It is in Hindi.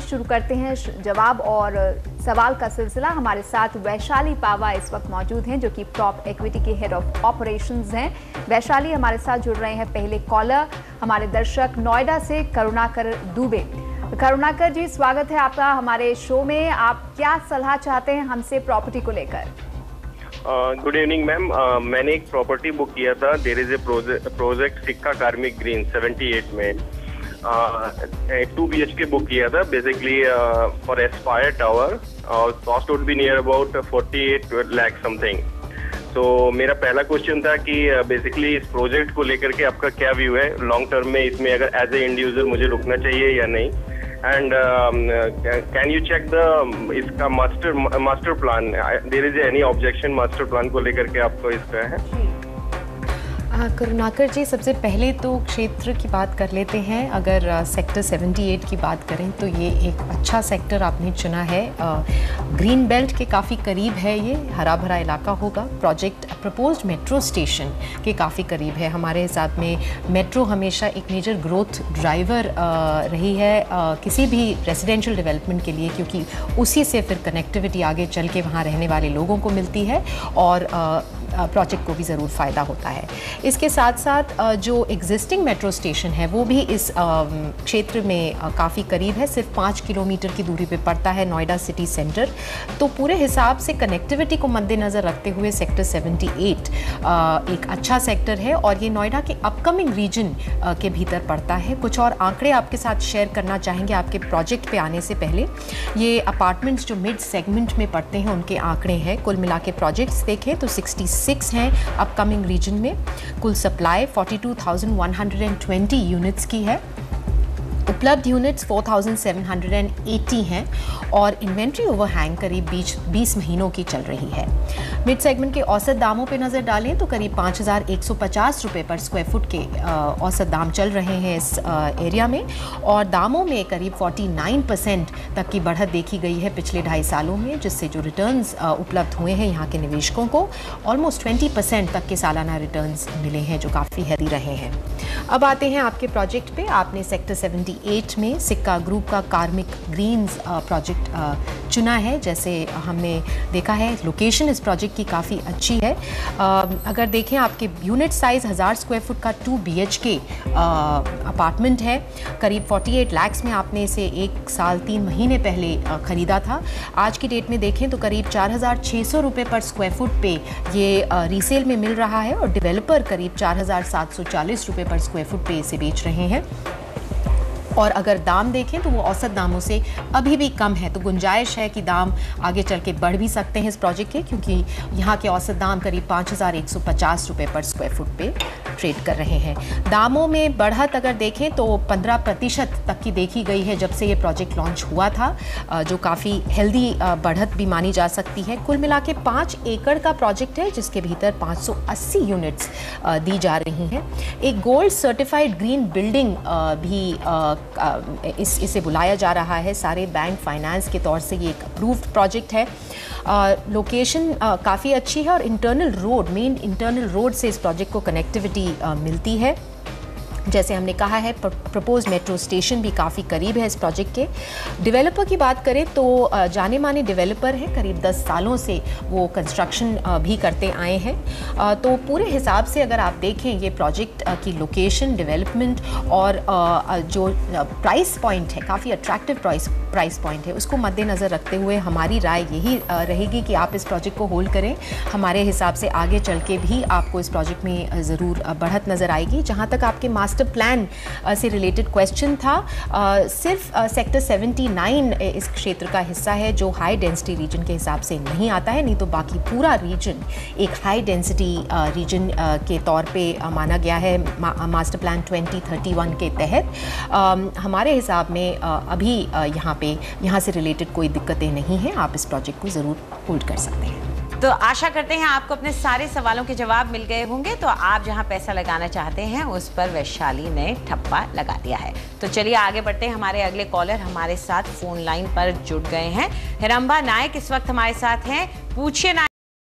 शुरू करते हैं जवाब और सवाल का सिलसिला। हमारे साथ वैशाली पावा इस वक्त मौजूद हैं, जो कि प्रॉप इक्विटी के हेड ऑफ ऑपरेशंस हैं। वैशाली हमारे साथ जुड़ रहे हैं पहले कॉलर, हमारे दर्शक नोएडा से करुणाकर दुबे। करुणाकर जी, स्वागत है आपका हमारे शो में। आप क्या सलाह चाहते हैं हमसे प्रॉपर्टी को लेकर? Good evening ma'am. मैंने एक प्रॉपर्टी बुक किया था। देयर इज ए प्रोजेक्ट सिक्का कार्मिक ग्रीन 78 में 2 BHK बुक किया था बेसिकली फॉर एस्पायर टावर, और cost would be near about 48 lakh something. तो मेरा पहला क्वेश्चन था कि बेसिकली इस प्रोजेक्ट को लेकर के आपका क्या व्यू है लॉन्ग टर्म में, इसमें अगर एज ए इंड यूजर मुझे रुकना चाहिए या नहीं, and can you check the इसका master plan, there is any objection master plan को लेकर के आपको इसका है? करुणाकर जी, सबसे पहले तो क्षेत्र की बात कर लेते हैं। अगर सेक्टर 78 की बात करें तो ये एक अच्छा सेक्टर आपने चुना है। ग्रीन बेल्ट के काफ़ी करीब है, ये हरा भरा इलाका होगा। प्रोजेक्ट प्रपोज्ड मेट्रो स्टेशन के काफ़ी करीब है। हमारे हिसाब में मेट्रो हमेशा एक मेजर ग्रोथ ड्राइवर रही है किसी भी रेजिडेंशियल डेवलपमेंट के लिए, क्योंकि उसी से फिर कनेक्टिविटी आगे चल के वहाँ रहने वाले लोगों को मिलती है और प्रोजेक्ट को भी ज़रूर फ़ायदा होता है। इसके साथ साथ जो एग्जिस्टिंग मेट्रो स्टेशन है वो भी इस क्षेत्र में काफ़ी करीब है, सिर्फ 5 किलोमीटर की दूरी पे पड़ता है नोएडा सिटी सेंटर। तो पूरे हिसाब से कनेक्टिविटी को मद्देनज़र रखते हुए सेक्टर 78 एक अच्छा सेक्टर है और ये नोएडा के अपकमिंग रीजन के भीतर पड़ता है। कुछ और आंकड़े आपके साथ शेयर करना चाहेंगे आपके प्रोजेक्ट पे आने से पहले। ये अपार्टमेंट्स जो मिड सेगमेंट में पड़ते हैं उनके आंकड़े हैं। कुल मिला के प्रोजेक्ट्स देखें तो 66 हैं अपकमिंग रीजन में। कुल सप्लाई 42,120 यूनिट्स की है। उपलब्ध यूनिट्स 4,780 हैं और इन्वेंट्री ओवरहैंग करीब 20 महीनों की चल रही है। मिड सेगमेंट के औसत दामों पे नज़र डालें तो करीब 5,150 रुपये पर स्क्वायर फुट के औसत दाम चल रहे हैं इस एरिया में, और दामों में करीब 49% तक की बढ़त देखी गई है पिछले 2.5 सालों में, जिससे जो रिटर्न्स उपलब्ध हुए हैं यहाँ के निवेशकों को ऑलमोस्ट 20% तक के सालाना रिटर्न्स मिले हैं, जो काफ़ी हेल्दी रहे हैं। अब आते हैं आपके प्रोजेक्ट पे। आपने सेक्टर 78 में सिक्का ग्रुप का कार्मिक ग्रीन्स प्रोजेक्ट चुना है। जैसे हमने देखा है लोकेशन इस प्रोजेक्ट की काफ़ी अच्छी है। अगर देखें आपके यूनिट साइज़ 1000 स्क्वायर फुट का 2 BHK अपार्टमेंट है। करीब 48 लाख में आपने इसे 1 साल 3 महीने पहले ख़रीदा था। आज की डेट में देखें तो करीब 4,600 रुपये पर स्क्वायर फुट पे ये रीसेल में मिल रहा है और डेवलपर करीब 4,740 रुपये पर स्क्वायर फुट पे इसे बेच रहे हैं। और अगर दाम देखें तो वो औसत दामों से अभी भी कम है, तो गुंजाइश है कि दाम आगे चल के बढ़ भी सकते हैं इस प्रोजेक्ट के, क्योंकि यहाँ के औसत दाम करीब 5,150 रुपये पर स्क्वायर फुट पे ट्रेड कर रहे हैं। दामों में बढ़त अगर देखें तो 15% तक की देखी गई है जब से ये प्रोजेक्ट लॉन्च हुआ था, जो काफ़ी हेल्दी बढ़त भी मानी जा सकती है। कुल मिला के 5 एकड़ का प्रोजेक्ट है, जिसके भीतर 580 यूनिट्स दी जा रही हैं। एक गोल्ड सर्टिफाइड ग्रीन बिल्डिंग भी इसे बुलाया जा रहा है। सारे बैंक फाइनेंस के तौर से ये एक अप्रूव्ड प्रोजेक्ट है। लोकेशन काफ़ी अच्छी है और मेन इंटरनल रोड से इस प्रोजेक्ट को कनेक्टिविटी मिलती है। जैसे हमने कहा है, प्रपोज मेट्रो स्टेशन भी काफ़ी करीब है इस प्रोजेक्ट के। डेवलपर की बात करें तो जाने माने डेवलपर हैं, करीब 10 सालों से वो कंस्ट्रक्शन भी करते आए हैं। तो पूरे हिसाब से अगर आप देखें ये प्रोजेक्ट की लोकेशन, डेवलपमेंट और जो प्राइस पॉइंट है, काफ़ी अट्रैक्टिव प्राइस पॉइंट है, उसको मद्देनज़र रखते हुए हमारी राय यही रहेगी कि आप इस प्रोजेक्ट को होल्ड करें। हमारे हिसाब से आगे चल के भी आपको इस प्रोजेक्ट में ज़रूर बढ़त नज़र आएगी। जहाँ तक आपके मास्टर प्लान से रिलेटेड क्वेश्चन था, सिर्फ सेक्टर 79 इस क्षेत्र का हिस्सा है जो हाई डेंसिटी रीजन के हिसाब से नहीं आता है, नहीं तो बाकी पूरा रीजन एक हाई डेंसिटी रीजन के तौर पे माना गया है मास्टर प्लान 2031 के तहत। हमारे हिसाब में अभी यहाँ से रिलेटेड कोई दिक्कतें नहीं हैं। आप इस प्रोजेक्ट को ज़रूर होल्ड कर सकते हैं। तो आशा करते हैं आपको अपने सारे सवालों के जवाब मिल गए होंगे। तो आप जहां पैसा लगाना चाहते हैं उस पर वैशाली ने ठप्पा लगा दिया है। तो चलिए आगे बढ़ते हैं। हमारे अगले कॉलर हमारे साथ फोन लाइन पर जुड़ गए हैं। हिरंबा नायक इस वक्त हमारे साथ हैं। पूछिए नायक